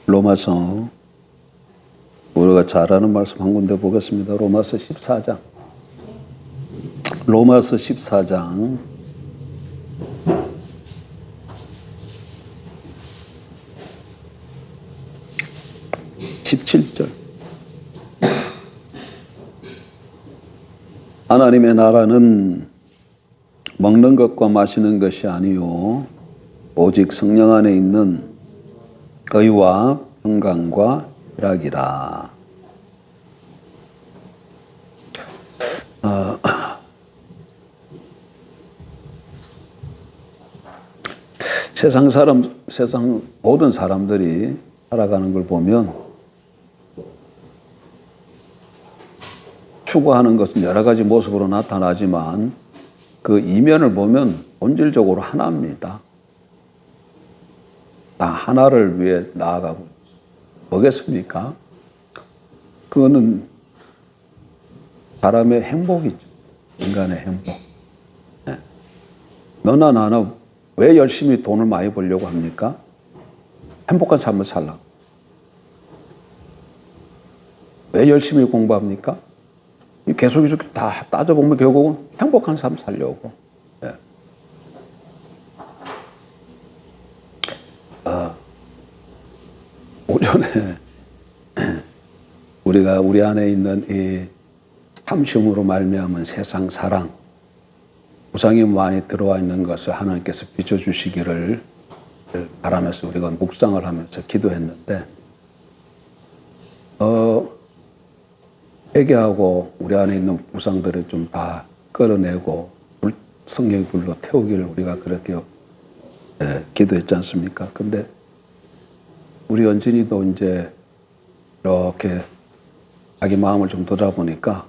로마서 우리가 잘 아는 말씀 한 군데 보겠습니다. 로마서 14장. 로마서 14장 17절. 하나님의 나라는 먹는 것과 마시는 것이 아니요 오직 성령 안에 있는 의와 평강과 희락이라. 세상 모든 사람들이 살아가는 걸 보면 추구하는 것은 여러 가지 모습으로 나타나지만 그 이면을 보면 본질적으로 하나입니다. 다 하나를 위해 나아가고 뭐겠습니까? 그거는 사람의 행복이죠. 인간의 행복. 네. 너나 나나 왜 열심히 돈을 많이 벌려고 합니까? 행복한 삶을 살라고. 왜 열심히 공부합니까? 계속 다 따져보면 결국은 행복한 삶 살려고. 네. 오전에 우리가 우리 안에 있는 이 탐심으로 말미암은 세상 사랑, 우상이 많이 들어와 있는 것을 하나님께서 비춰주시기를 바라면서 우리가 묵상을 하면서 기도했는데, 회개하고 우리 안에 있는 우상들을 좀 다 끌어내고 성령의 불로 태우기를 우리가 그렇게 기도했지 않습니까? 근데 우리 연진이도 이제 이렇게 자기 마음을 좀 돌아보니까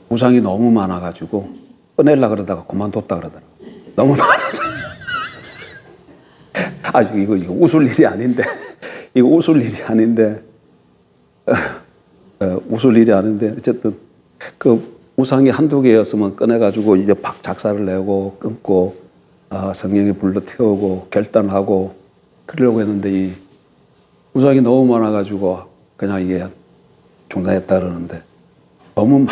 우상이 너무 많아가지고 꺼내려고 그러다가 그만뒀다 그러더라고요. 너무 많아서. 이거 웃을 일이 아닌데. 이거 웃을 일이 아닌데. 웃을 일이 아닌데. 어쨌든 그 우상이 한두 개였으면 꺼내가지고 이제 작사를 내고 끊고 성령의 불로 태우고 결단하고 그러려고 했는데 이 우상이 너무 많아가지고 그냥 이게 중단했다 그러는데, 너무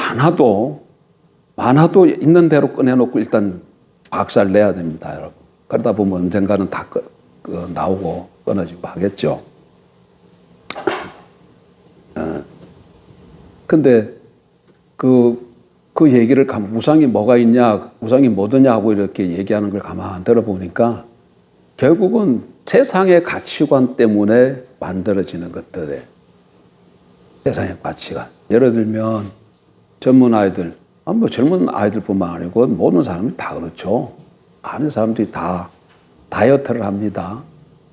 많아도 있는 대로 꺼내놓고 일단 박살 내야 됩니다, 여러분. 그러다 보면 언젠가는 다 나오고 끊어지고 하겠죠. 근데 그 얘기를 우상이 뭐가 있냐, 우상이 뭐더냐 하고 이렇게 얘기하는 걸 가만 들어보니까 결국은 세상의 가치관 때문에 만들어지는 것들에 세상의 가치관. 예를 들면 젊은 아이들, 젊은 아이들뿐만 아니고 모든 사람이 다 그렇죠. 많은 사람들이 다 다이어트를 합니다.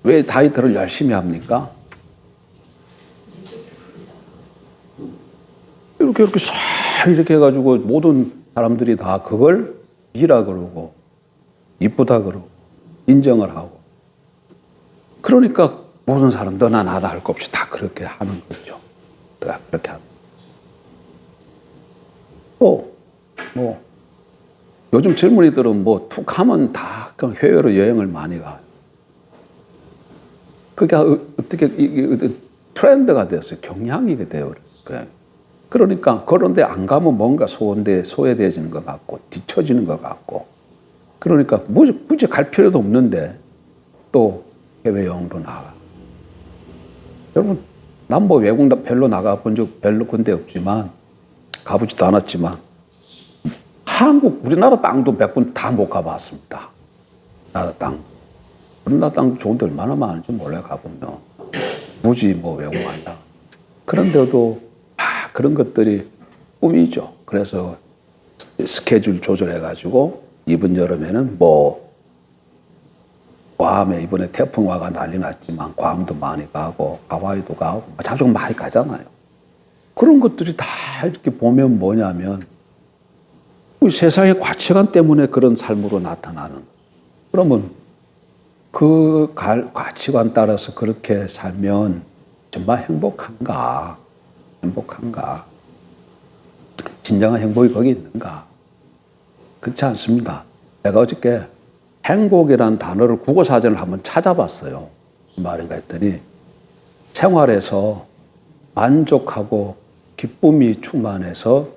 왜 다이어트를 열심히 합니까? 이렇게 싹 이렇게 해가지고 모든 사람들이 다 그걸 이라 그러고 이쁘다 그러고 인정을 하고, 그러니까 모든 사람 너나 나나 할 것 없이 다 그렇게 하는 거죠. 다 그렇게 하는. 또 요즘 젊은이들은 툭 하면 다 그냥 해외로 여행을 많이 가요. 그게 어떻게 트렌드가 됐어요. 경향이 되어버렸어요. 그러니까 그런데 안 가면 뭔가 소외되어지는 것 같고 뒤처지는 것 같고, 그러니까 굳이 갈 필요도 없는데 또 해외여행으로 나가. 여러분, 난 외국 별로 나가본 적 별로 근데 없지만, 가보지도 않았지만, 우리나라 땅도 몇 번 다 못 가봤습니다. 나라 땅. 우리나라 땅 좋은 데 얼마나 많은지 몰라요, 가보면. 굳이 외국 간다. 그런데도 그런 것들이 꿈이죠. 그래서 스케줄 조절해가지고 이번 여름에는 괌에 이번에 태풍화가 난리 났지만 괌도 많이 가고 하와이도 가고 자주 많이 가잖아요. 그런 것들이 다 이렇게 보면 뭐냐면 우리 세상의 가치관 때문에 그런 삶으로 나타나는. 그러면 그 가치관 따라서 그렇게 살면 정말 행복한가? 진정한 행복이 거기 있는가? 그렇지 않습니다. 내가 어저께 행복이라는 단어를 국어사전을 한번 찾아봤어요. 무슨 말인가 했더니 생활에서 만족하고 기쁨이 충만해서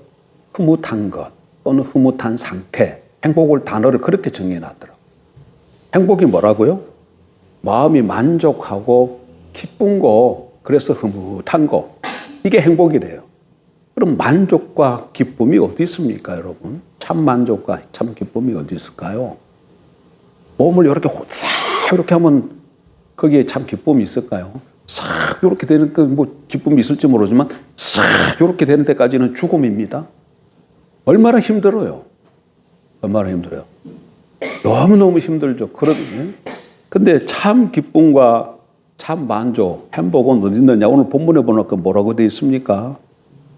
흐뭇한 것 또는 흐뭇한 상태, 행복을 단어를 그렇게 정해놨더라고요. 행복이 뭐라고요? 마음이 만족하고 기쁜 거, 그래서 흐뭇한 거. 이게 행복이래요. 그럼 만족과 기쁨이 어디 있습니까, 여러분? 참 만족과 참 기쁨이 어디 있을까요? 몸을 이렇게 싹 이렇게 하면 거기에 참 기쁨이 있을까요? 싹 이렇게 되는 뭐 기쁨이 있을지 모르지만 싹 이렇게 되는 데까지는 죽음입니다. 얼마나 힘들어요. 얼마나 힘들어요. 너무너무 힘들죠. 그러거든요. 근데 참 기쁨과 참 만족, 행복은 어디 있느냐? 오늘 본문에 보니까 뭐라고 되어 있습니까?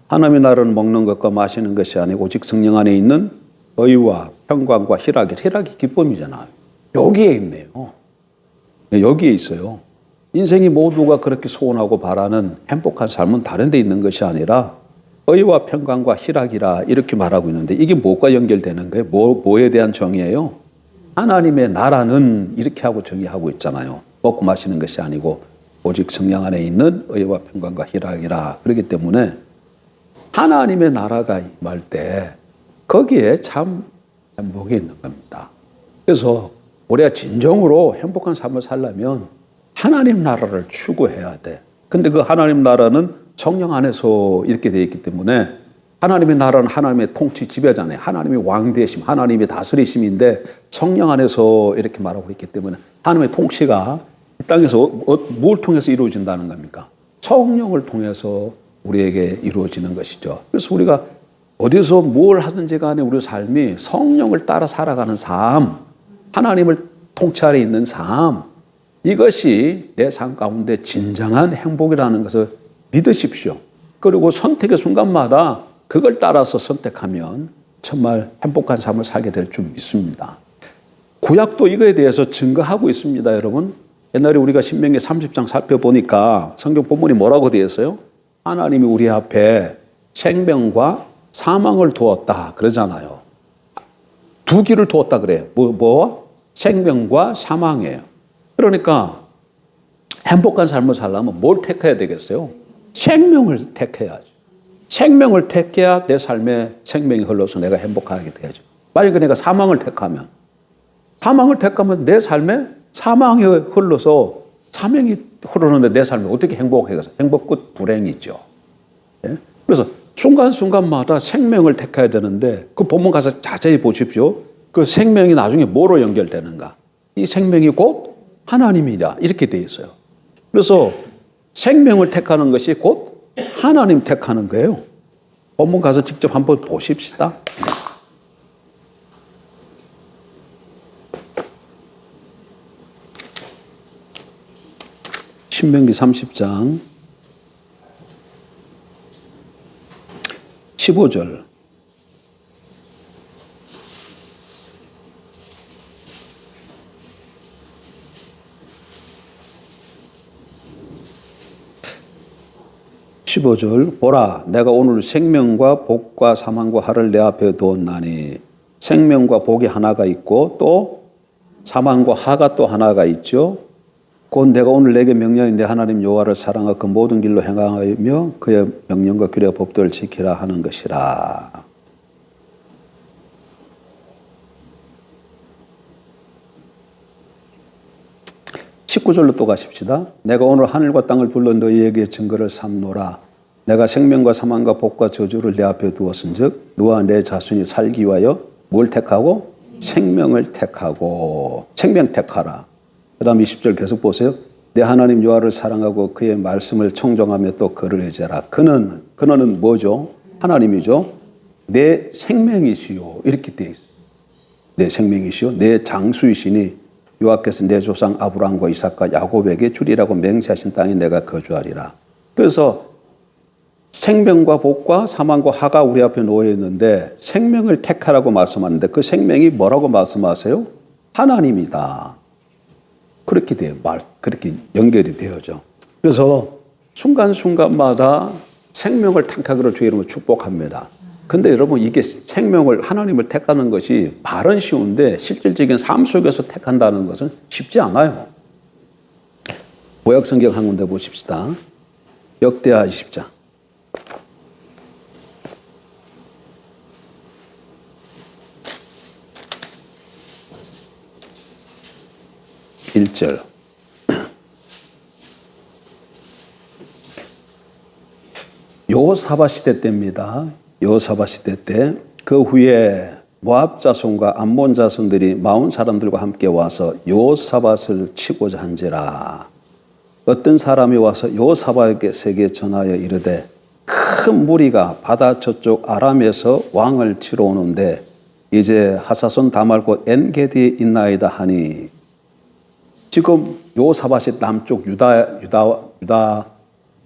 하나님의 나라는 먹는 것과 마시는 것이 아니고 오직 성령 안에 있는 의와 평강과 희락이 기쁨이잖아요. 여기에 있네요. 여기에 있어요. 인생이 모두가 그렇게 소원하고 바라는 행복한 삶은 다른 데 있는 것이 아니라 의와 평강과 희락이라 이렇게 말하고 있는데 이게 뭐가 연결되는 거예요? 뭐에 대한 정의예요? 하나님의 나라는 이렇게 하고 정의하고 있잖아요. 먹고 마시는 것이 아니고 오직 성령 안에 있는 의와 평강과 희락이라. 그렇기 때문에 하나님의 나라가 임할 때 거기에 참 행복이 있는 겁니다. 그래서 우리가 진정으로 행복한 삶을 살려면 하나님 나라를 추구해야 돼. 근데 그 하나님 나라는 성령 안에서 이렇게 되어 있기 때문에 하나님의 나라는 하나님의 통치 지배자네. 하나님의 왕되심, 하나님의 다스리심인데 성령 안에서 이렇게 말하고 있기 때문에 하나님의 통치가 이 땅에서 뭘 통해서 이루어진다는 겁니까? 성령을 통해서 우리에게 이루어지는 것이죠. 그래서 우리가 어디서 뭘 하든지 간에 우리 삶이 성령을 따라 살아가는 삶, 하나님을 통치 아래 있는 삶, 이것이 내 삶 가운데 진정한 행복이라는 것을 믿으십시오. 그리고 선택의 순간마다 그걸 따라서 선택하면 정말 행복한 삶을 살게 될 줄 믿습니다. 구약도 이거에 대해서 증거하고 있습니다, 여러분. 옛날에 우리가 신명기 30장 살펴보니까 성경 본문이 뭐라고 되어 있어요? 하나님이 우리 앞에 생명과 사망을 두었다 그러잖아요. 두 길을 두었다 그래요. 뭐? 생명과 사망이에요. 그러니까 행복한 삶을 살려면 뭘 택해야 되겠어요? 생명을 택해야죠. 생명을 택해야 내 삶에 생명이 흘러서 내가 행복하게 되죠. 만약에 내가 사망을 택하면 내 삶에 사망이 흘러서 사명이 흐르는데 내 삶이 어떻게 행복하겠어요? 행복 끝 불행이죠. 예? 그래서 순간순간마다 생명을 택해야 되는데 그 본문 가서 자세히 보십시오. 그 생명이 나중에 뭐로 연결되는가? 이 생명이 곧 하나님이다. 이렇게 돼 있어요. 그래서 생명을 택하는 것이 곧 하나님 택하는 거예요. 본문 가서 직접 한번 보십시다. 신명기 30장 15절. 보라, 내가 오늘 생명과 복과 사망과 화를 내 앞에 두었나니 생명과 복이 하나가 있고 또 사망과 화가 또 하나가 있죠. 곧 내가 오늘 내게 명령인 내 하나님 여호와를 사랑하고 그 모든 길로 행하며 그의 명령과 규례와 법도를 지키라 하는 것이라. (19절로) 또 가십시다. 내가 오늘 하늘과 땅을 불러 너희에게 증거를 삼노라. 내가 생명과 사망과 복과 저주를 내 앞에 두었은즉 너와 내 자손이 살기 위하여 뭘 택하고? 생명을 택하고. 생명 택하라. 그 다음 20절 계속 보세요. 내 하나님 여호와를 사랑하고 그의 말씀을 청종하며 또 그를 의지하라. 그는 뭐죠? 하나님이죠. 내 생명이시요. 이렇게 돼 있어요. 내 생명이시요. 내 장수이시니 여호와께서 내 조상 아브라함과 이삭과 야곱에게 주리라고 맹세하신 땅에 내가 거주하리라. 그래서 생명과 복과 사망과 화가 우리 앞에 놓여 있는데 생명을 택하라고 말씀하는데 그 생명이 뭐라고 말씀하세요? 하나님이다. 그렇게 돼요. 그렇게 연결이 되어져. 그래서 순간순간마다 생명을 택하기를 주의 이름으로 축복합니다. 근데 여러분 이게 생명을 하나님을 택하는 것이 말은 쉬운데 실질적인 삶 속에서 택한다는 것은 쉽지 않아요. 구약 성경 한 군데 보십시다. 역대하 20장. 1절. 여호사밧 시대 때입니다. 여호사밧 시대 때 그 후에 모압 자손과 암몬 자손들이 마온 사람들과 함께 와서 여호사밧을 치고자 한지라. 어떤 사람이 와서 여호사밧에게 전하여 이르되 큰 무리가 바다 저쪽 아람에서 왕을 치러 오는데 이제 하사손 다말고 엔게디에 있나이다 하니. 지금 여호사밧이 남쪽 유다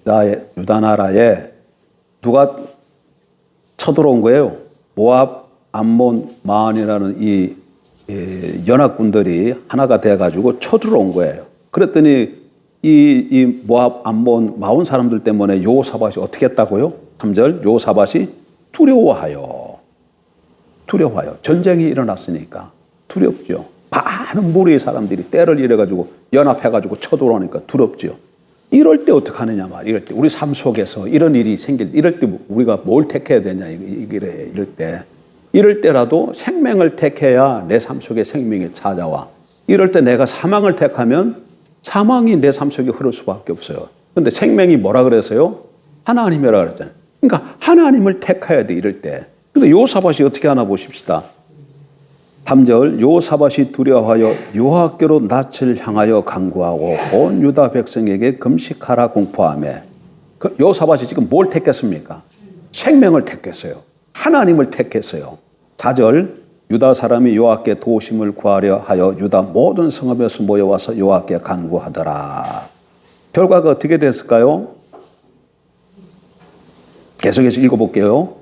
나라에 누가 쳐들어온 거예요? 모압, 암몬, 마온이라는 이 연합군들이 하나가 돼가지고 쳐들어온 거예요. 그랬더니 이 모압, 암몬, 마온 사람들 때문에 여호사밧이 어떻게 했다고요? 3절 여호사밧이 두려워하여. 전쟁이 일어났으니까 두렵죠. 많은 무리의 사람들이 때를 잃어가지고 연합해가지고 쳐들어오니까 두렵죠. 이럴 때 어떻게 하느냐 말. 이럴 때 우리 삶 속에서 이런 일이 이럴 때 우리가 뭘 택해야 되냐 이럴 때라도 생명을 택해야 내 삶 속에 생명이 찾아와. 이럴 때 내가 사망을 택하면 사망이 내 삶 속에 흐를 수밖에 없어요. 근데 생명이 뭐라 그랬어요? 하나님이라 그랬잖아요. 그러니까 하나님을 택해야 돼 이럴 때. 근데 여호사밧이 어떻게 하나 보십시다. 3절 여호사밧이 두려워하여 여호와께로 낯을 향하여 간구하고 온 유다 백성에게 금식하라 공포하며. 여호사밧이 지금 뭘 택했습니까? 생명을 택했어요. 하나님을 택했어요. 4절 유다 사람이 여호와께 도우심을 구하려 하여 유다 모든 성읍에서 모여와서 여호와께 간구하더라. 결과가 어떻게 됐을까요? 계속해서 읽어볼게요.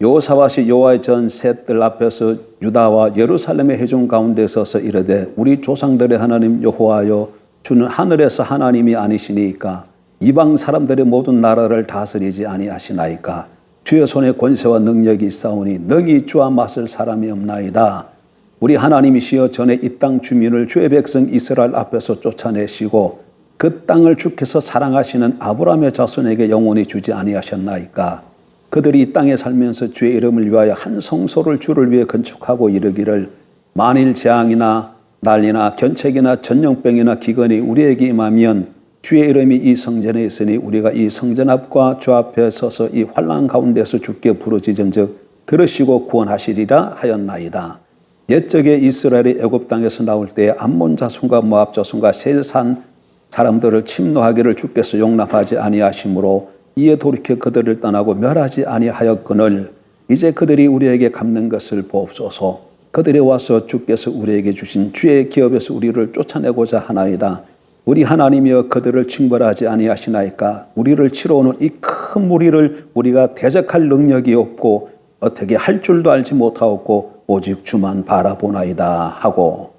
여호사밧이 여호와의 전 셋들 앞에서 유다와 예루살렘의 회중 가운데 서서 이르되 우리 조상들의 하나님 여호와여 주는 하늘에서 하나님이 아니시니까 이방 사람들의 모든 나라를 다스리지 아니하시나이까 주의 손에 권세와 능력이 있사오니 능히 주와 맞설 사람이 없나이다. 우리 하나님이시여 전에 이 땅 주민을 주의 백성 이스라엘 앞에서 쫓아내시고 그 땅을 주께서 사랑하시는 아브라함의 자손에게 영원히 주지 아니하셨나이까. 그들이 이 땅에 살면서 주의 이름을 위하여 한 성소를 주를 위해 건축하고 이르기를 만일 재앙이나 난리나 견책이나 전염병이나 기근이 우리에게 임하면 주의 이름이 이 성전에 있으니 우리가 이 성전 앞과 주 앞에 서서 이 환난 가운데서 주께 부르짖은즉 들으시고 구원하시리라 하였나이다. 옛적에 이스라엘이 애굽 땅에서 나올 때에 암몬 자손과 모압 자손과 세산 사람들을 침노하기를 주께서 용납하지 아니하시므로 이에 돌이켜 그들을 떠나고 멸하지 아니하였거늘 이제 그들이 우리에게 갚는 것을 보옵소서. 그들이 와서 주께서 우리에게 주신 주의 기업에서 우리를 쫓아내고자 하나이다. 우리 하나님이여 그들을 징벌하지 아니하시나이까. 우리를 치러 오는 이 큰 무리를 우리가 대적할 능력이 없고 어떻게 할 줄도 알지 못하였고 오직 주만 바라보나이다 하고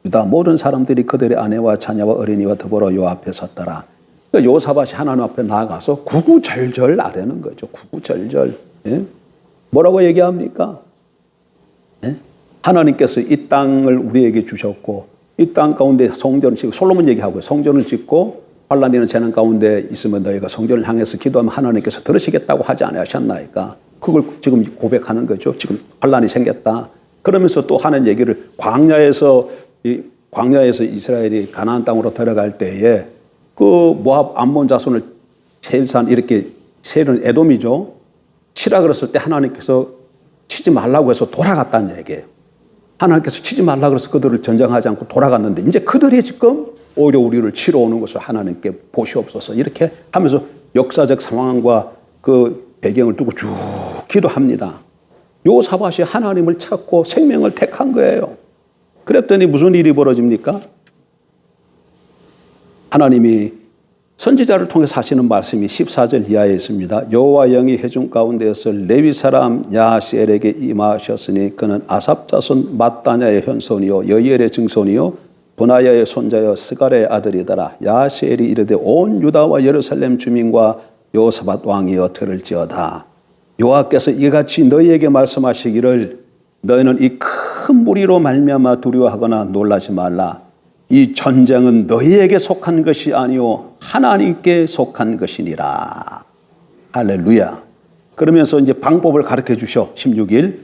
유다 모든 사람들이 그들의 아내와 자녀와 어린이와 더불어 요 앞에 섰더라. 여호사밧이 하나님 앞에 나아가서 구구절절 아뢰는 거죠. 구구절절. 예? 뭐라고 얘기합니까? 예? 하나님께서 이 땅을 우리에게 주셨고 이 땅 가운데 성전을 짓고 솔로몬 얘기하고요. 성전을 짓고 환난이나 재난 가운데 있으면 너희가 성전을 향해서 기도하면 하나님께서 들으시겠다고 하지 않으셨나이까. 그걸 지금 고백하는 거죠. 지금 환난이 생겼다. 그러면서 또 하는 얘기를 광야에서 이스라엘이 가나안 땅으로 들어갈 때에 그 모압 암몬 자손을 세일산 이렇게 세일은 에돔이죠. 치라 그랬을 때 하나님께서 치지 말라고 해서 돌아갔다는 얘기예요. 하나님께서 치지 말라고 해서 그들을 전쟁하지 않고 돌아갔는데 이제 그들이 지금 오히려 우리를 치러 오는 것을 하나님께 보시옵소서 이렇게 하면서 역사적 상황과 그 배경을 두고 쭉 기도합니다. 여호사밧이 하나님을 찾고 생명을 택한 거예요. 그랬더니 무슨 일이 벌어집니까? 하나님이 선지자를 통해서 하시는 말씀이 14절 이하에 있습니다. 여호와 영이 회중 가운데에서 레위 사람 야하시엘에게 임하셨으니 그는 아삽 자손 mat다냐의 현손이요 여이엘의 증손이요 분하야의 손자여 스갈의 아들이더라. 야하시엘이 이르되 온 유다와 예루살렘 주민과 여호사밧 왕이여 들을지어다. 여호와께서 이같이 너희에게 말씀하시기를 너희는 이 큰 무리로 말미암아 두려워하거나 놀라지 말라. 이 전쟁은 너희에게 속한 것이 아니요 하나님께 속한 것이니라. 할렐루야. 그러면서 이제 방법을 가르쳐 주셔. 16일.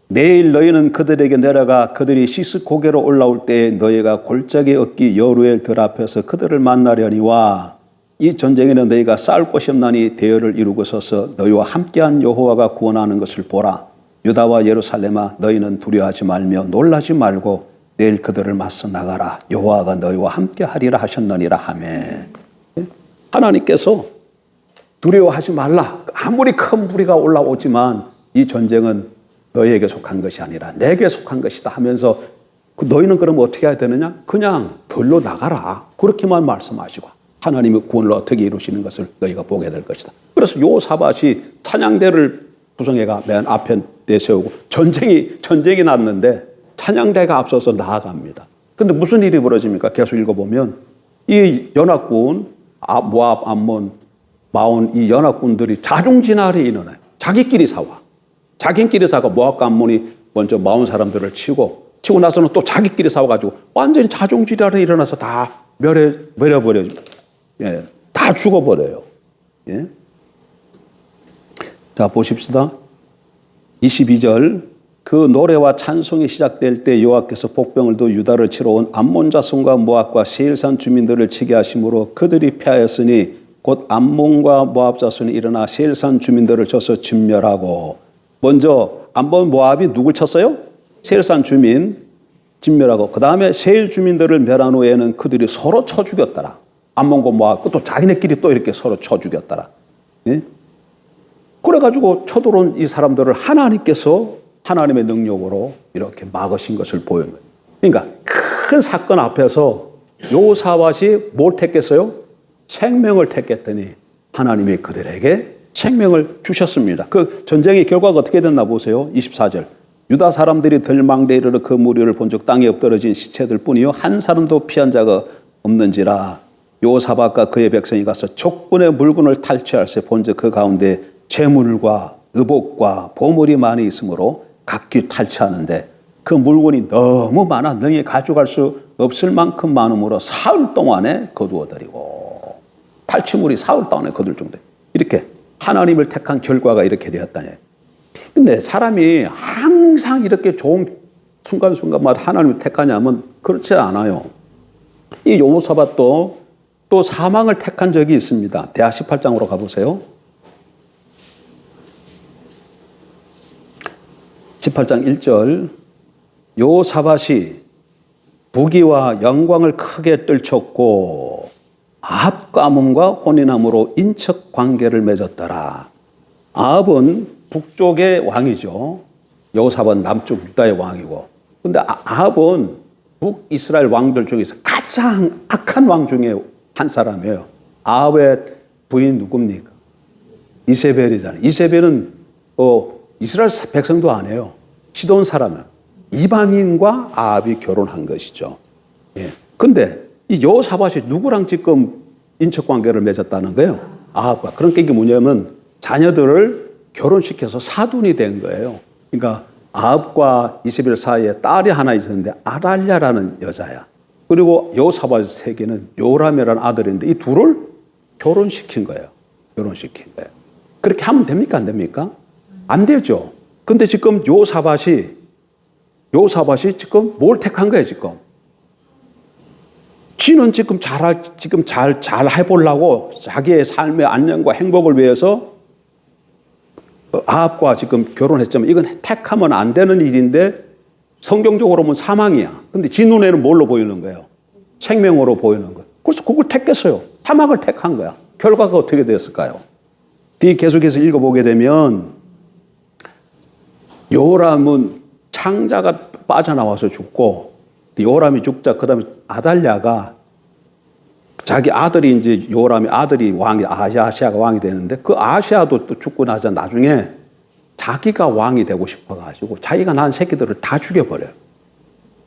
내일 너희는 그들에게 내려가 그들이 시스 고개로 올라올 때에 너희가 골짜기 얻기 여루엘 들 앞에서 그들을 만나려니와 이 전쟁에는 너희가 싸울 것이 없나니 대열을 이루고 서서 너희와 함께한 여호와가 구원하는 것을 보라. 유다와 예루살렘아 너희는 두려워하지 말며 놀라지 말고 내일 그들을 맞서 나가라. 여호와가 너희와 함께하리라 하셨느니라 하매. 하나님께서 두려워하지 말라. 아무리 큰 무리가 올라오지만 이 전쟁은 너희에게 속한 것이 아니라 내게 속한 것이다 하면서 너희는 그럼 어떻게 해야 되느냐? 그냥 들로 나가라. 그렇게만 말씀하시고 하나님의 구원을 어떻게 이루시는 것을 너희가 보게 될 것이다. 그래서 요사밧이 찬양대를 구성해가 맨 앞에 내세우고 전쟁이 났는데 찬양대가 앞서서 나아갑니다. 근데 무슨 일이 벌어집니까? 계속 읽어보면 이 연합군 모압, 암몬, 마온 이 연합군들이 자중진할이 일어나요. 자기끼리 싸워. 자기끼리 싸고 모압과 암몬이 먼저 마온 사람들을 치고 나서는 또 자기끼리 싸워가지고 완전히 자중진할이 일어나서 다 멸해버려요. 예, 다 죽어버려요. 예. 자, 보십시다. 22절. 그 노래와 찬송이 시작될 때 여호와께서 복병을 두 유다를 치러 온 암몬 자손과 모압과 세일산 주민들을 치게 하심으로 그들이 패하였으니 곧 암몬과 모압 자손이 일어나 세일산 주민들을 쳐서 진멸하고 먼저 암몬 모압이 누굴 쳤어요? 세일산 주민 진멸하고 그 다음에 세일 주민들을 멸한 후에는 그들이 서로 쳐 죽였더라. 암몬과 모압 또 자기네끼리 또 이렇게 서로 쳐 죽였더라. 예? 그래가지고 쳐들어온 이 사람들을 하나님께서 하나님의 능력으로 이렇게 막으신 것을 보여요. 그러니까 큰 사건 앞에서 요사밧이 뭘 택했어요? 생명을 택했더니 하나님이 그들에게 생명을 주셨습니다. 그 전쟁의 결과가 어떻게 됐나 보세요. 24절. 유다 사람들이 덜망대에 이르러 그 무리를 본즉 땅에 엎드러진 시체들 뿐이요 한 사람도 피한 자가 없는지라. 요사밧과 그의 백성이 가서 족군의 물건을 탈취할세 본즉 그 가운데 재물과 의복과 보물이 많이 있으므로 각기 탈취하는데 그 물건이 너무 많아 능히 가져갈 수 없을 만큼 많으므로 사흘 동안에 거두어들이고 탈취물이 사흘 동안에 거둘 정도. 이렇게 하나님을 택한 결과가 이렇게 되었다니. 근데 사람이 항상 이렇게 좋은 순간순간마다 하나님을 택하냐면 그렇지 않아요. 이 요사밧도 또 사망을 택한 적이 있습니다. 대하 18장으로 가보세요. 18장 1절. 요사밧이 부귀와 영광을 크게 떨쳤고 아합과 아몬과 혼인함으로 인척 관계를 맺었더라. 아합은 북쪽의 왕이죠. 요사밧은 남쪽 유다의 왕이고. 근데 아합은 북이스라엘 왕들 중에서 가장 악한 왕 중에 한 사람이에요. 아합의 부인 누굽니까? 이세벨이잖아요. 이세벨은 이스라엘 백성도 아니에요. 시돈 사람은 이방인과 아합이 결혼한 것이죠. 예. 근데 이 요사밧이 누구랑 지금 인척 관계를 맺었다는 거예요? 아합과. 그러니까 이게 뭐냐면 자녀들을 결혼시켜서 사돈이 된 거예요. 그러니까 아합과 이세벨 사이에 딸이 하나 있었는데 아달랴라는 여자야. 그리고 요사밧의 세계는 요람이라는 아들인데 이 둘을 결혼시킨 거예요. 결혼시킨 거예요. 그렇게 하면 됩니까? 안 됩니까? 안 되죠. 근데 지금 요사밧이 지금 뭘 택한 거예요, 지금? 지는 지금 잘 해보려고 자기의 삶의 안녕과 행복을 위해서 아합과 지금 결혼했지만 이건 택하면 안 되는 일인데 성경적으로 보면 사망이야. 근데 지 눈에는 뭘로 보이는 거예요? 생명으로 보이는 거예요. 그래서 그걸 택했어요. 사망을 택한 거야. 결과가 어떻게 됐을까요? 계속해서 읽어보게 되면 요람은 창자가 빠져나와서 죽고 요람이 죽자 그다음에 아달랴가 자기 아들이 이제 요람의 아들이 왕이 아시아가 왕이 되는데 그 아시아도 또 죽고 나자 나중에 자기가 왕이 되고 싶어가지고 자기가 낳은 새끼들을 다 죽여버려요.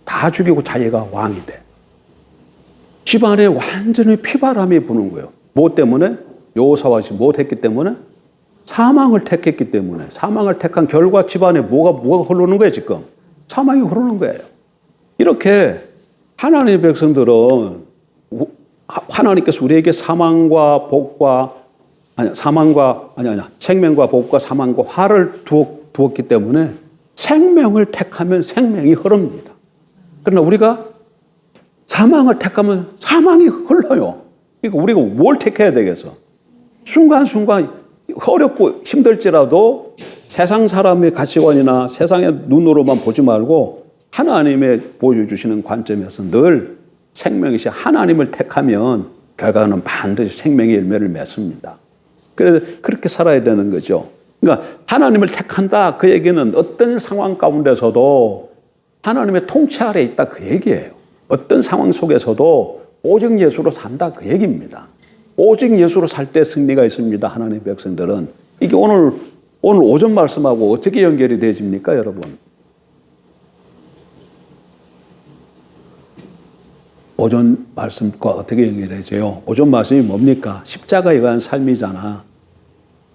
다 죽이고 자기가 왕이 돼. 집안에 완전히 피바람이 부는 거예요. 뭐 때문에? 요사밧이 뭐 했기 때문에? 사망을 택했기 때문에. 사망을 택한 결과 집안에 뭐가 흐르는 거예요, 지금? 사망이 흐르는 거예요. 이렇게 하나님의 백성들은 하나님께서 우리에게 생명과 복과 사망과 화를 두었기 때문에 생명을 택하면 생명이 흐릅니다. 그러나 우리가 사망을 택하면 사망이 흘러요. 그러니까 우리가 뭘 택해야 되겠어? 순간순간 어렵고 힘들지라도 세상 사람의 가치관이나 세상의 눈으로만 보지 말고 하나님의 보여주시는 관점에서 늘 생명이시 하나님을 택하면 결과는 반드시 생명의 열매를 맺습니다. 그래서 그렇게 살아야 되는 거죠. 그러니까 하나님을 택한다 그 얘기는 어떤 상황 가운데서도 하나님의 통치 아래에 있다 그 얘기예요. 어떤 상황 속에서도 오직 예수로 산다 그 얘기입니다. 오직 예수로 살 때 승리가 있습니다. 하나님의 백성들은. 이게 오늘 오전 말씀하고 어떻게 연결이 되집니까, 여러분? 오전 말씀과 어떻게 연결되죠? 오전 말씀이 뭡니까? 십자가에 의한 삶이잖아.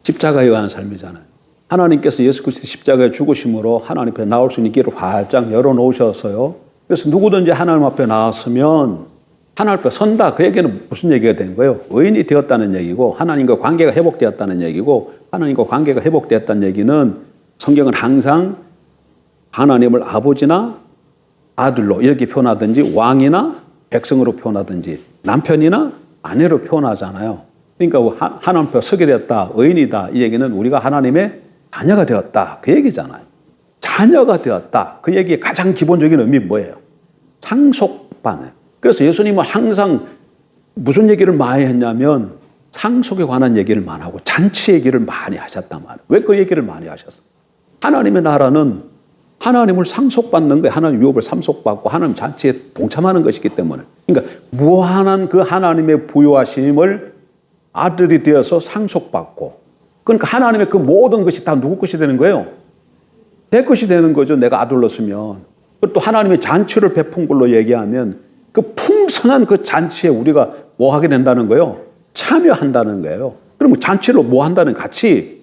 십자가에 의한 삶이잖아요. 하나님께서 예수 그리스도 십자가에 죽으심으로 하나님 앞에 나올 수 있는 길을 활짝 열어놓으셨어요. 그래서 누구든지 하나님 앞에 나왔으면 하나님 앞에 선다. 그 얘기는 무슨 얘기가 된 거예요? 의인이 되었다는 얘기고 하나님과 관계가 회복되었다는 얘기고 하나님과 관계가 회복되었다는 얘기는 성경은 항상 하나님을 아버지나 아들로 이렇게 표현하든지 왕이나 백성으로 표현하든지 남편이나 아내로 표현하잖아요. 그러니까 하나님 앞에 서게 되었다. 의인이다. 이 얘기는 우리가 하나님의 자녀가 되었다. 그 얘기잖아요. 자녀가 되었다. 그 얘기의 가장 기본적인 의미는 뭐예요? 상속받는. 그래서 예수님은 항상 무슨 얘기를 많이 했냐면 상속에 관한 얘기를 많이 하고 잔치 얘기를 많이 하셨단 말이에요. 왜 그 얘기를 많이 하셨어요? 하나님의 나라는 하나님을 상속받는 거예요. 하나님 유업을 상속받고 하나님 잔치에 동참하는 것이기 때문에. 그러니까 무한한 그 하나님의 부요하심을 아들이 되어서 상속받고 그러니까 하나님의 그 모든 것이 다 누구 것이 되는 거예요? 내 것이 되는 거죠. 내가 아들로서면. 또 하나님의 잔치를 베푼 걸로 얘기하면 그 풍성한 그 잔치에 우리가 뭐 하게 된다는 거예요? 참여한다는 거예요. 그러면 잔치를 뭐 한다는 같이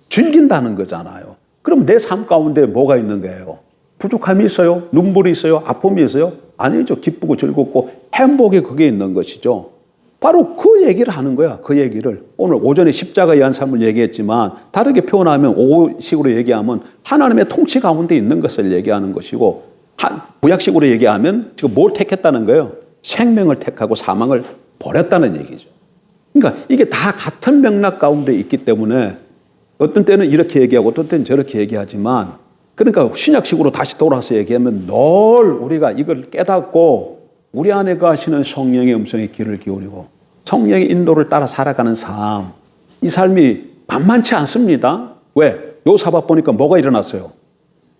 즐긴다는 거잖아요. 그럼 내 삶 가운데 뭐가 있는 거예요? 부족함이 있어요? 눈물이 있어요? 아픔이 있어요? 아니죠. 기쁘고 즐겁고 행복이 그게 있는 것이죠. 바로 그 얘기를 하는 거야. 그 얘기를. 오늘 오전에 십자가에 의한 삶을 얘기했지만 다르게 표현하면 오식으로 얘기하면 하나님의 통치 가운데 있는 것을 얘기하는 것이고 구약식으로 얘기하면 지금 뭘 택했다는 거예요? 생명을 택하고 사망을 버렸다는 얘기죠. 그러니까 이게 다 같은 맥락 가운데 있기 때문에 어떤 때는 이렇게 얘기하고 어떤 때는 저렇게 얘기하지만 그러니까 신약식으로 다시 돌아서 얘기하면 늘 우리가 이걸 깨닫고 우리 안에 가시는 성령의 음성에 귀를 기울이고 성령의 인도를 따라 살아가는 삶, 이 삶이 만만치 않습니다. 왜? 요사밭 보니까 뭐가 일어났어요?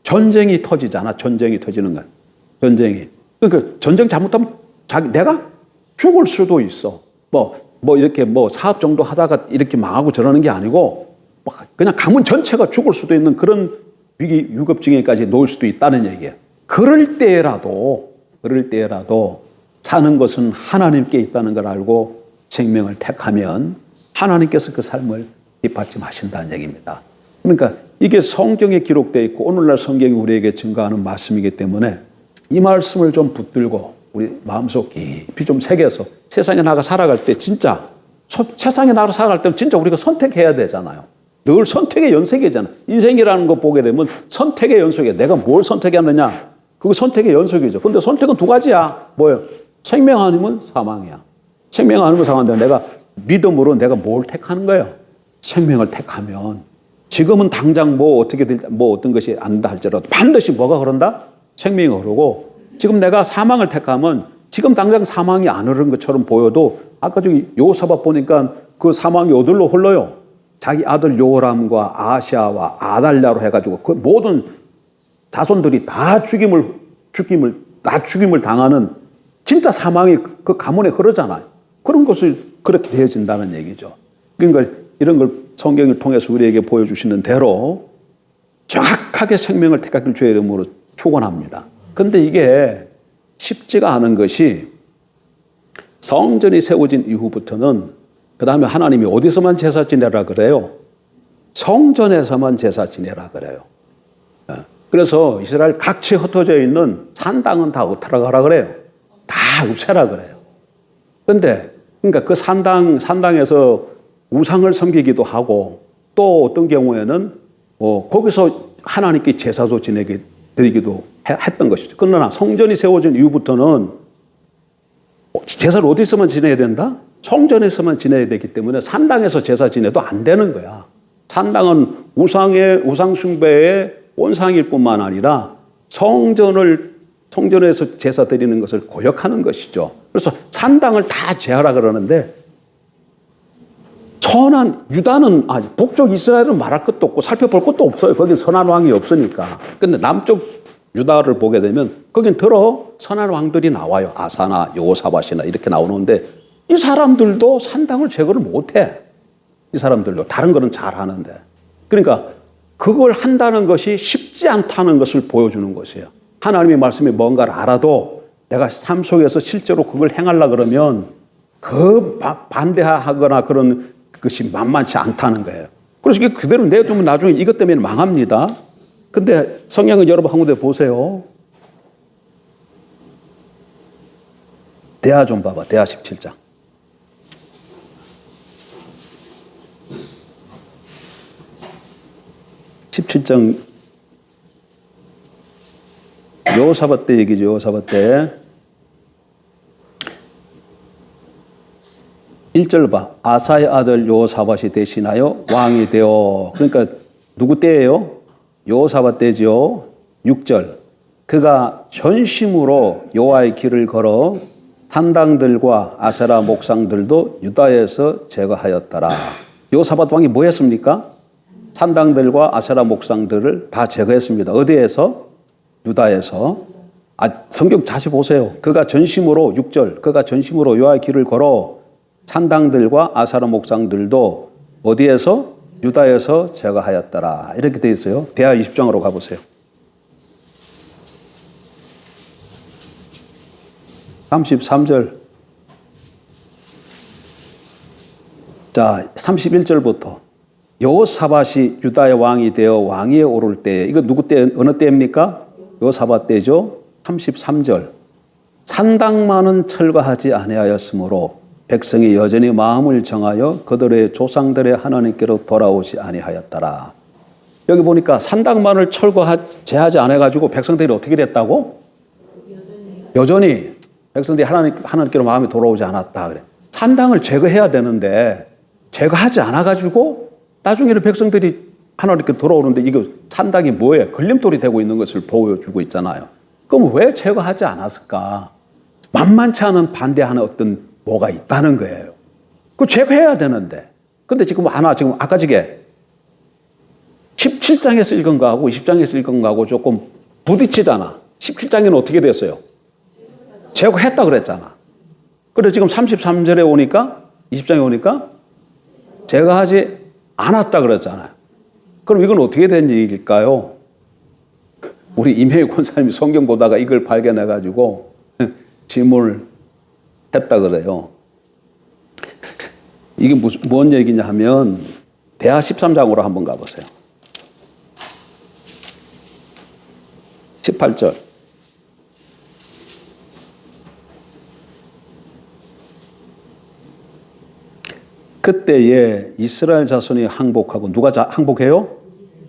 전쟁이 터지잖아. 전쟁이 터지는 거야. 전쟁이. 그러니까 전쟁 잘못하면 내가 죽을 수도 있어. 뭐 이렇게 사업 정도 하다가 이렇게 망하고 저러는 게 아니고 그냥 가문 전체가 죽을 수도 있는 그런 위기 유급증에까지 놓을 수도 있다는 얘기예요. 그럴 때라도 사는 것은 하나님께 있다는 걸 알고 생명을 택하면 하나님께서 그 삶을 뒷받침하신다는 얘기입니다. 그러니까 이게 성경에 기록되어 있고 오늘날 성경이 우리에게 증거하는 말씀이기 때문에 이 말씀을 좀 붙들고 우리 마음속 깊이 좀 새겨서 세상에 나가 살아갈 때 진짜 세상에 나가 살아갈 때는 진짜 우리가 선택해야 되잖아요. 늘 선택의 연속이잖아. 인생이라는 거 보게 되면 선택의 연속이야. 내가 뭘 선택했느냐? 그거 선택의 연속이죠. 근데 선택은 두 가지야. 뭐예요? 생명 아니면 사망이야. 생명 아니면 사망인데 내가 믿음으로 내가 뭘 택하는 거예요? 생명을 택하면 지금은 당장 어떤 것이 안 된다 할지라도 반드시 뭐가 흐른다? 생명이 흐르고 지금 내가 사망을 택하면 지금 당장 사망이 안 흐르는 것처럼 보여도 아까 저기 요사밭 보니까 그 사망이 어디로 흘러요? 자기 아들 요람과 아시아와 아달랴로 해가지고 그 모든 자손들이 다 죽임을 당하는 진짜 사망이 그 가문에 흐르잖아요. 그런 것을 그렇게 되어진다는 얘기죠. 그러니까 이런 걸 성경을 통해서 우리에게 보여주시는 대로 정확하게 생명을 택하길 주의 이름으로 축원합니다. 그런데 이게 쉽지가 않은 것이 성전이 세워진 이후부터는 그 다음에 하나님이 어디서만 제사 지내라 그래요? 성전에서만 제사 지내라 그래요. 그래서 이스라엘 각지에 흩어져 있는 산당은 다 어떻게 하라 그래요? 다 없애라 그래요. 근데 그러니까 그 산당에서 우상을 섬기기도 하고 또 어떤 경우에는 거기서 하나님께 제사도 드리기도 했던 것이죠. 그러나 성전이 세워진 이후부터는 제사를 어디서만 지내야 된다? 성전에서만 지내야 되기 때문에 산당에서 제사 지내도 안 되는 거야. 산당은 우상 숭배의 온상일 뿐만 아니라 성전에서 제사 드리는 것을 고역하는 것이죠. 그래서 산당을 다 제하라 그러는데 유다는 북쪽 이스라엘은 말할 것도 없고 살펴볼 것도 없어요. 거긴 선한 왕이 없으니까. 근데 남쪽 유다를 보게 되면 거긴 선한 왕들이 나와요. 아사나 여호사밧이나 이렇게 나오는데 이 사람들도 산당을 제거를 못해. 이 사람들도 다른 거는 잘 하는데. 그러니까 그걸 한다는 것이 쉽지 않다는 것을 보여주는 것이에요. 하나님의 말씀이 뭔가를 알아도 내가 삶 속에서 실제로 그걸 행하려 그러면 반대하거나 그런 것이 만만치 않다는 거예요. 그래서 이게 그대로 내두면 나중에 이것 때문에 망합니다. 근데 성경은 여러분 한 군데 보세요. 대하 좀 봐봐. 대하 17장. 17장 여호사밧 때 얘기죠. 여호사밧 때 1절 봐. 아사의 아들 여호사밧이 대신하여 왕이 되어. 그러니까 누구 때예요? 여호사밧 때죠. 6절. 그가 전심으로 여호와의 길을 걸어 산당들과 아세라 목상들도 유다에서 제거하였더라. 여호사밧 왕이 뭐 했습니까? 산당들과 아세라 목상들을 다 제거했습니다. 어디에서? 유다에서. 성경 다시 보세요. 그가 전심으로 6절. 그가 전심으로 여호와의 길을 걸어 산당들과 아세라 목상들도 어디에서? 유다에서 제거하였더라. 이렇게 되어 있어요. 대하 20장으로 가보세요. 33절. 자, 31절부터. 여호사밧이 유다의 왕이 되어 왕위에 오를 때, 이거 누구 때, 어느 때입니까? 여호사밧 때죠. 33절. 산당만은 철거하지 아니하였으므로 백성이 여전히 마음을 정하여 그들의 조상들의 하나님께로 돌아오지 아니하였더라. 여기 보니까 산당만을 제하지 않아가지고 백성들이 어떻게 됐다고? 여전히 백성들이 하나님께로 마음이 돌아오지 않았다. 그래. 산당을 제거해야 되는데 제거하지 않아가지고 나중에는 백성들이 하나님께 돌아오는데 이거 산당이 뭐예요? 걸림돌이 되고 있는 것을 보여주고 있잖아요. 그럼 왜 제거하지 않았을까? 만만치 않은 반대하는 어떤 뭐가 있다는 거예요. 그거 제거해야 되는데. 근데 지금 아까 저게 17장에서 읽은 거하고 20장에서 읽은 거하고 조금 부딪히잖아. 17장에는 어떻게 됐어요? 제거했다 그랬잖아. 그래 지금 33절에 오니까 20장에 오니까 제거하지 않았다 그랬잖아요. 그럼 이건 어떻게 된 얘기일까요? 우리 임혜희 권사님이 성경 보다가 이걸 발견해가지고 질문을 했다 그래요. 이게 뭔 얘기냐 하면 대하 13장으로 한번 가보세요. 18절. 그때에 이스라엘 자손이 항복하고 누가 항복해요?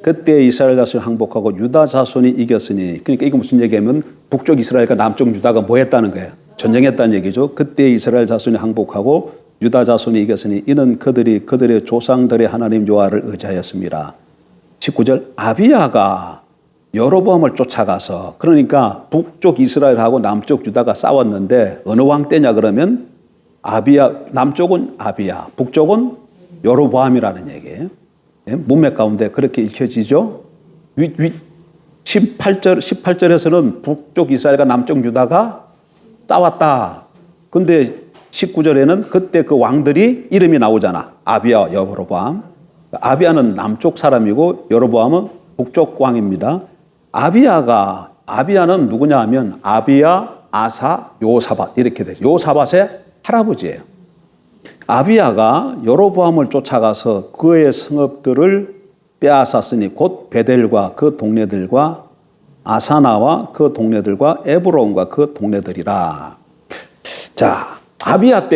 그때 이스라엘 자손이 항복하고 유다 자손이 이겼으니. 그러니까 이거 무슨 얘기냐면 북쪽 이스라엘과 남쪽 유다가 뭐 했다는 거예요? 전쟁했다는 얘기죠. 그때 이스라엘 자손이 항복하고 유다 자손이 이겼으니 이는 그들이 그들의 조상들의 하나님 여호와를 의지하였습니다. 19절. 아비야가 여로보암을 쫓아가서, 그러니까 북쪽 이스라엘하고 남쪽 유다가 싸웠는데 어느 왕 때냐 그러면 남쪽은 아비야, 북쪽은 여로보암이라는 얘기예요. 문맥 가운데 그렇게 읽혀지죠. 18절에서는 북쪽 이스라엘과 남쪽 유다가 싸웠다. 근데 19절에는 그때 그 왕들이 이름이 나오잖아. 아비야, 여로보암. 아비야는 남쪽 사람이고 여로보암은 북쪽 왕입니다. 아비야는 누구냐 하면 아비야, 아사, 여호사밧 이렇게 되죠. 여호사밧의 할아버지예요. 아비야가 여로보암을 쫓아가서 그의 성읍들을 빼앗았으니 곧 베델과 그 동네들과 아사나와 그 동네들과 에브론과 그 동네들이라. 자, 아비야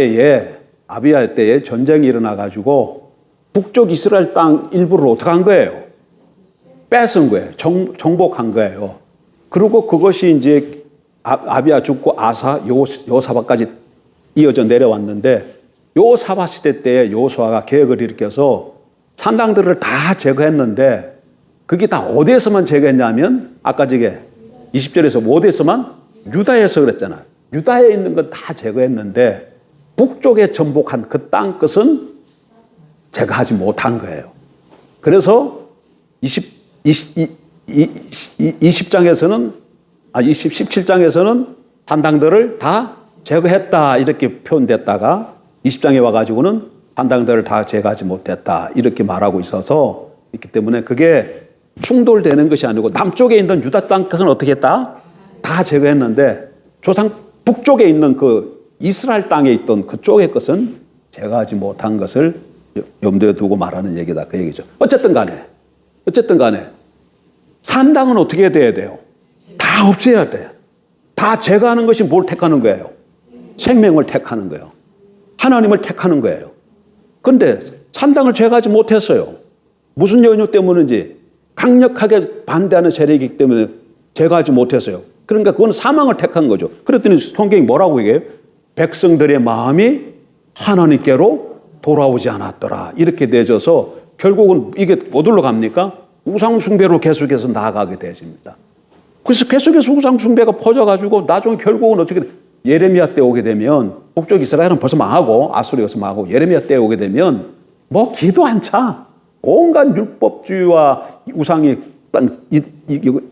때에 전쟁이 일어나가지고 북쪽 이스라엘 땅 일부를 어떻게 한 거예요? 뺏은 거예요. 정복한 거예요. 그리고 그것이 이제 아비야 죽고 아사, 여호사밧까지 이어져 내려왔는데 여호사밧 시대 때에 여호수아가 계획을 일으켜서 산당들을 다 제거했는데 그게 다 어디에서만 제거했냐면 아까 저게 20절에서 어디에서만? 유다에서 그랬잖아요. 유다에 있는 건 다 제거했는데 북쪽에 정복한 그 땅 끝은 제거하지 못한 거예요. 그래서 17장에서는 산당들을 다 제거했다 이렇게 표현됐다가 20장에 와가지고는 산당들을 다 제거하지 못했다 이렇게 말하고 있어서 있기 때문에 그게 충돌되는 것이 아니고 남쪽에 있는 유다 땅 것은 어떻게 했다? 다 제거했는데 조상 북쪽에 있는 그 이스라엘 땅에 있던 그쪽의 것은 제거하지 못한 것을 염두에 두고 말하는 얘기다 그 얘기죠. 어쨌든 간에 산당은 어떻게 돼야 돼요? 다 없애야 돼. 다 제거하는 것이 뭘 택하는 거예요? 생명을 택하는 거예요. 하나님을 택하는 거예요. 그런데 산당을 제거하지 못했어요. 무슨 연유 때문인지 강력하게 반대하는 세력이기 때문에 제거하지 못했어요. 그러니까 그건 사망을 택한 거죠. 그랬더니 성경이 뭐라고 얘기해요? 백성들의 마음이 하나님께로 돌아오지 않았더라. 이렇게 내줘서 결국은 이게 어디로 갑니까? 우상숭배로 계속해서 나아가게 되십니다. 그래서 계속해서 우상숭배가 퍼져가지고 나중에 결국은 어떻게 예레미야 때 오게 되면 북쪽 이스라엘은 벌써 망하고 아수르에서 망하고 예레미야 때 오게 되면 뭐 기도 안 차. 온갖 율법주의와 우상이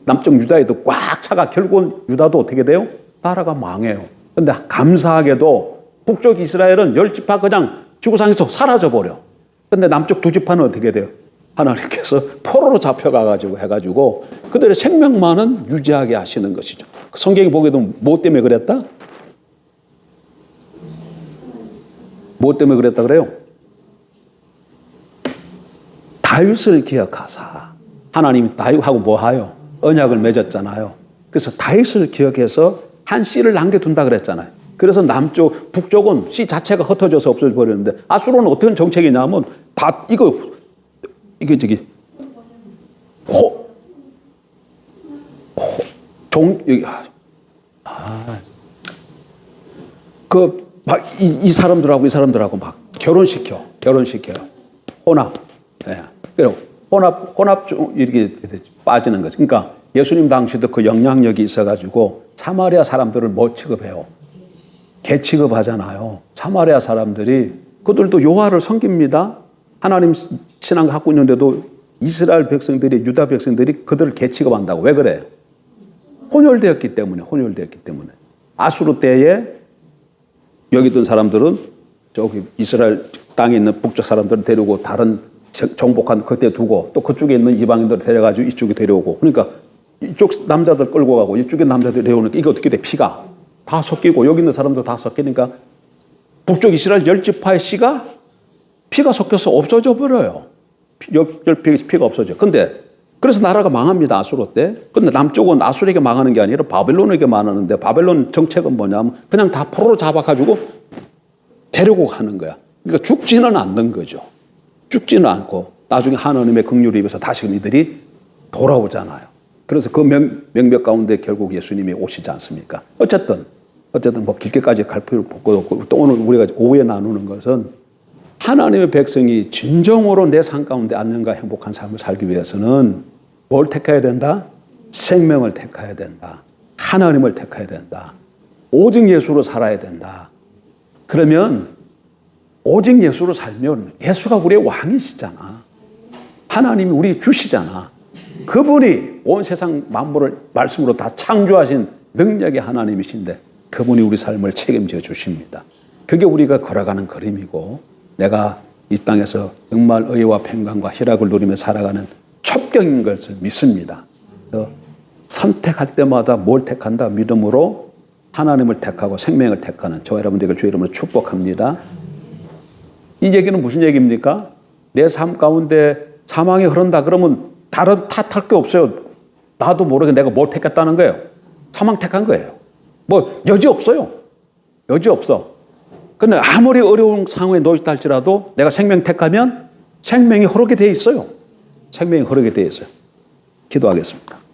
남쪽 유다에도 꽉 차가 결국은 유다도 어떻게 돼요? 나라가 망해요. 그런데 감사하게도 북쪽 이스라엘은 10지파 그냥 지구상에서 사라져버려. 그런데 남쪽 2지파는 어떻게 돼요? 하나님께서 포로로 잡혀가가지고 해가지고 그들의 생명만은 유지하게 하시는 것이죠. 성경이 보기에도 뭐 때문에 그랬다? 뭐 때문에 그랬다 그래요? 다윗을 기억하사. 하나님이 다윗하고 뭐 하요? 언약을 맺었잖아요. 그래서 다윗을 기억해서 한 씨를 남겨둔다 그랬잖아요. 그래서 남쪽, 북쪽은 씨 자체가 흩어져서 없어져 버렸는데 아수르는 어떤 정책이냐면 다 이게 저기 이 사람들하고 막 결혼시켜요. 혼합. 예. 그리고 혼합 이렇게 빠지는 거죠. 그러니까 예수님 당시도 그 영향력이 있어가지고 사마리아 사람들을 뭐 취급해요? 개 취급하잖아요. 사마리아 사람들이 그들도 여호와를 섬깁니다. 하나님 신앙 갖고 있는데도 이스라엘 백성들이 유다 백성들이 그들을 개 취급한다고. 왜 그래? 혼혈되었기 때문에. 아수르 때에 여기 있던 사람들은 저기 이스라엘 땅에 있는 북쪽 사람들을 데리고 다른 정복한 그때 두고 또 그쪽에 있는 이방인들을 데려가지고 이쪽에 데려오고 그러니까 이쪽 남자들 끌고 가고 이쪽에 남자들 데려오니까 이게 어떻게 돼? 피가 다 섞이고 여기 있는 사람도 다 섞이니까 북쪽 이스라엘 10지파의 씨가 피가 섞여서 없어져 버려요. 피가 없어져. 근데 그래서 나라가 망합니다. 아수르 때. 근데 남쪽은 아수르에게 망하는 게 아니라 바벨론에게 망하는데 바벨론 정책은 뭐냐면 그냥 다 포로로 잡아가지고 데리고 가는 거야. 그러니까 죽지는 않는 거죠. 죽지는 않고 나중에 하나님의 긍휼을 입어서 다시 이들이 돌아오잖아요. 그래서 그 명맥 가운데 결국 예수님이 오시지 않습니까? 어쨌든 뭐 길게까지 갈 필요 없고 또 오늘 우리가 오후에 나누는 것은 하나님의 백성이 진정으로 내 삶 가운데 안녕과 행복한 삶을 살기 위해서는 뭘 택해야 된다? 생명을 택해야 된다. 하나님을 택해야 된다. 오직 예수로 살아야 된다. 그러면 오직 예수로 살면 예수가 우리의 왕이시잖아. 하나님이 우리 주시잖아. 그분이 온 세상 만물을 말씀으로 다 창조하신 능력의 하나님이신데 그분이 우리 삶을 책임져 주십니다. 그게 우리가 걸어가는 걸음이고 내가 이 땅에서 정말 의와 평강과 희락을 누리며 살아가는 첩경인 것을 믿습니다. 그래서 선택할 때마다 뭘 택한다? 믿음으로 하나님을 택하고 생명을 택하는 저와 여러분들을 주의 이름으로 축복합니다. 이 얘기는 무슨 얘기입니까? 내 삶 가운데 사망이 흐른다 그러면 다른 탓할 게 없어요. 나도 모르게 내가 뭘 택했다는 거예요. 사망 택한 거예요. 뭐 여지 없어요. 여지 없어. 근데 아무리 어려운 상황에 놓였다 할지라도 내가 생명 택하면 생명이 흐르게 돼 있어요. 생명이 흐르게 돼 있어요. 기도하겠습니다.